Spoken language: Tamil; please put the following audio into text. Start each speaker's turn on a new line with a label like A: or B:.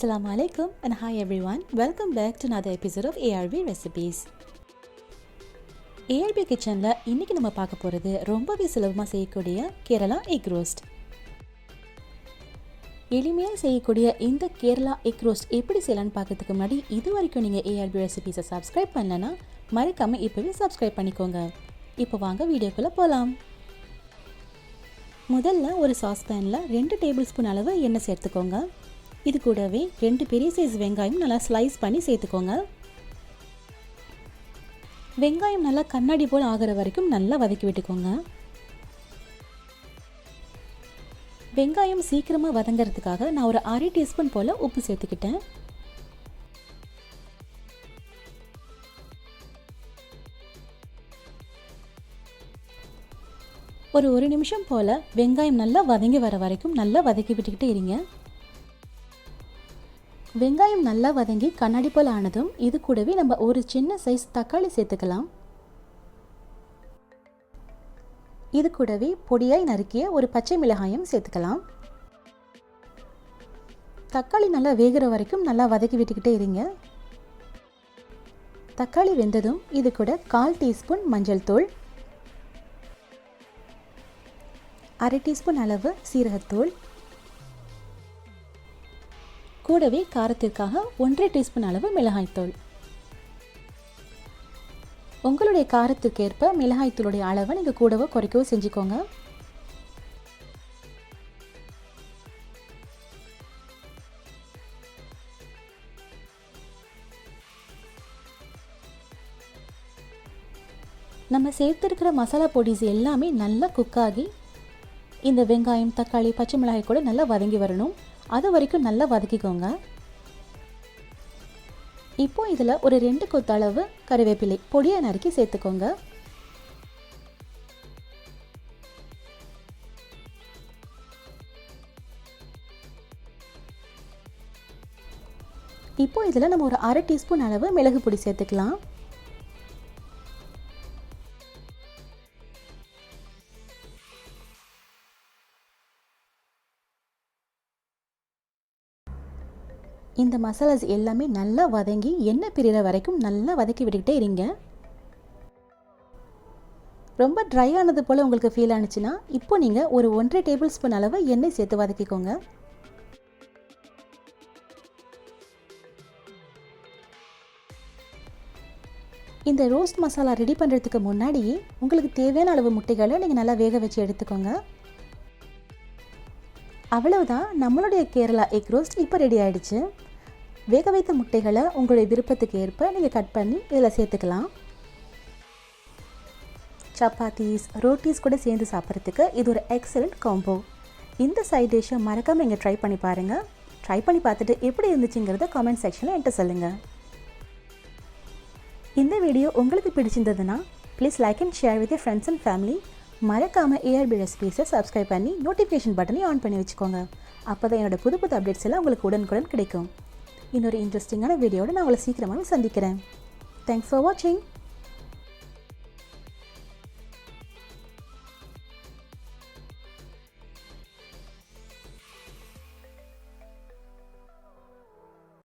A: Assalamu alaikum and hi everyone. Welcome back to another episode of ARB Recipes. ARB கிச்சனில் இன்றைக்கி நம்ம பார்க்க போகிறது ரொம்பவே சுலபமாக செய்யக்கூடிய கேரளா எக் ரோஸ்ட். எளிமையாக செய்யக்கூடிய இந்த கேரளா எக் ரோஸ்ட் எப்படி செய்யலான்னு பார்க்கறதுக்கு முன்னாடி இது வரைக்கும் நீங்கள் ARB ரெசிபீஸை சப்ஸ்கிரைப் பண்ணலன்னா மறக்காமல் இப்போவே சப்ஸ்கிரைப் பண்ணிக்கோங்க. இப்போ வாங்க வீடியோக்குள்ளே போகலாம். முதல்ல ஒரு சாஸ்பேனில் 2 டேபிள் ஸ்பூன் அளவு எண்ணெய் சேர்த்துக்கோங்க. இது கூடவே 2 பெரிய சைஸ் வெங்காயம் நல்லா ஸ்லைஸ் பண்ணி சேர்த்துக்கோங்க. வெங்காயம் நல்லா கண்ணாடி போல் ஆகிற வரைக்கும் நல்லா வதக்கி விட்டுக்கோங்க. வெங்காயம் சீக்கிரமாக வதங்கிறதுக்காக நான் ஒரு 1/2 டீஸ்பூன் போல் உப்பு சேர்த்துக்கிட்டேன். ஒரு 1 நிமிஷம் போல் வெங்காயம் நல்லா வதங்கி வர வரைக்கும் நல்லா வதக்கி விட்டுக்கிட்டே இருங்க. வெங்காயம் நல்லா வதங்கி கண்ணாடி போல் ஆனதும் இது கூடவே நம்ம ஒரு சின்ன சைஸ் தக்காளி சேர்த்துக்கலாம். இது கூடவே பொடியாய் நறுக்கிய ஒரு பச்சை மிளகாயும் சேர்த்துக்கலாம். தக்காளி நல்லா வேகிற வரைக்கும் நல்லா வதக்கி விட்டுக்கிட்டே இருங்க. தக்காளி வெந்ததும் இது கூட 1/4 டீஸ்பூன் மஞ்சள் தூள், 1/2 டீஸ்பூன் அளவு சீரகத்தூள், கூடவே காரத்திற்காக 1/2 டீஸ்பூன் அளவு மிளகாய்த்தூள். உங்களுடைய காரத்துக்கேற்ப மிளகாய்த்தூளுடைய அளவை நீங்கள் கூடவோ குறைக்கவோ செஞ்சுக்கோங்க. நம்ம சேர்த்துருக்கிற மசாலா பொடிஸ் எல்லாமே நல்லா குக்காகி இந்த வெங்காயம் தக்காளி பச்சை மிளகாய் கூட நல்லா வதங்கி வரணும். அது வரைக்கும் நல்லா வதக்கிக்கோங்க. இப்போ இதில் ஒரு 2 கொத்து அளவு கறிவேப்பிலை பொடியை நறுக்கி சேர்த்துக்கோங்க. இப்போ இதில் நம்ம ஒரு 1/2 டீஸ்பூன் அளவு மிளகு பொடி சேர்த்துக்கலாம். இந்த மசாலாஸ் எல்லாமே நல்லா வதங்கி எண்ணெய் பிரிகிற வரைக்கும் நல்லா வதக்கி விட்டுக்கிட்டே இருங்க. ரொம்ப ட்ரை ஆனது போல் உங்களுக்கு ஃபீல் ஆனிச்சுன்னா இப்போ நீங்கள் ஒரு 1/2 டேபிள் ஸ்பூன் அளவு எண்ணெய் சேர்த்து வதக்கிக்கோங்க. இந்த ரோஸ்ட் மசாலா ரெடி பண்ணுறதுக்கு முன்னாடியே உங்களுக்கு தேவையான அளவு முட்டைகளை நீங்கள் நல்லா வேக வச்சு எடுத்துக்கோங்க. அவ்வளவுதான், நம்மளுடைய கேரளா எக் ரோஸ்ட் இப்போ ரெடி ஆகிடுச்சு. வேக வைத்த முட்டைகளை உங்களுடைய விருப்பத்துக்கு ஏற்ப நீங்கள் கட் பண்ணி இதில் சேர்த்துக்கலாம். சப்பாத்தீஸ் ரோட்டீஸ் கூட சேர்ந்து சாப்பிட்றதுக்கு இது ஒரு எக்ஸலண்ட் காம்போ. இந்த சைட் டிஷ்ஷை மறக்காமல் நீங்கள் ட்ரை பண்ணி பாருங்கள். ட்ரை பண்ணி பார்த்துட்டு எப்படி இருந்துச்சுங்கிறத கமெண்ட் செக்ஷனில் என்கிட்ட சொல்லுங்கள். இந்த வீடியோ உங்களுக்கு பிடிச்சிருந்ததுன்னா please like and share with your friends and family. மறக்காமல் ARB ரெசிபீஸை சப்ஸ்கிரைப் பண்ணி நோட்டிஃபிகேஷன் பட்டனை ஆன் பண்ணி வச்சுக்கோங்க. அப்போ தான் என்னோடய புது புது அப்டேட்ஸ் எல்லாம் உங்களுக்கு உடனுக்குடன் கிடைக்கும். இன்னொரு இன்ட்ரெஸ்டிங்கான வீடியோட நான் உங்களை சீக்கிரமாக சந்திக்கிறேன். தேங்க்ஸ் ஃபார் வாட்சிங்.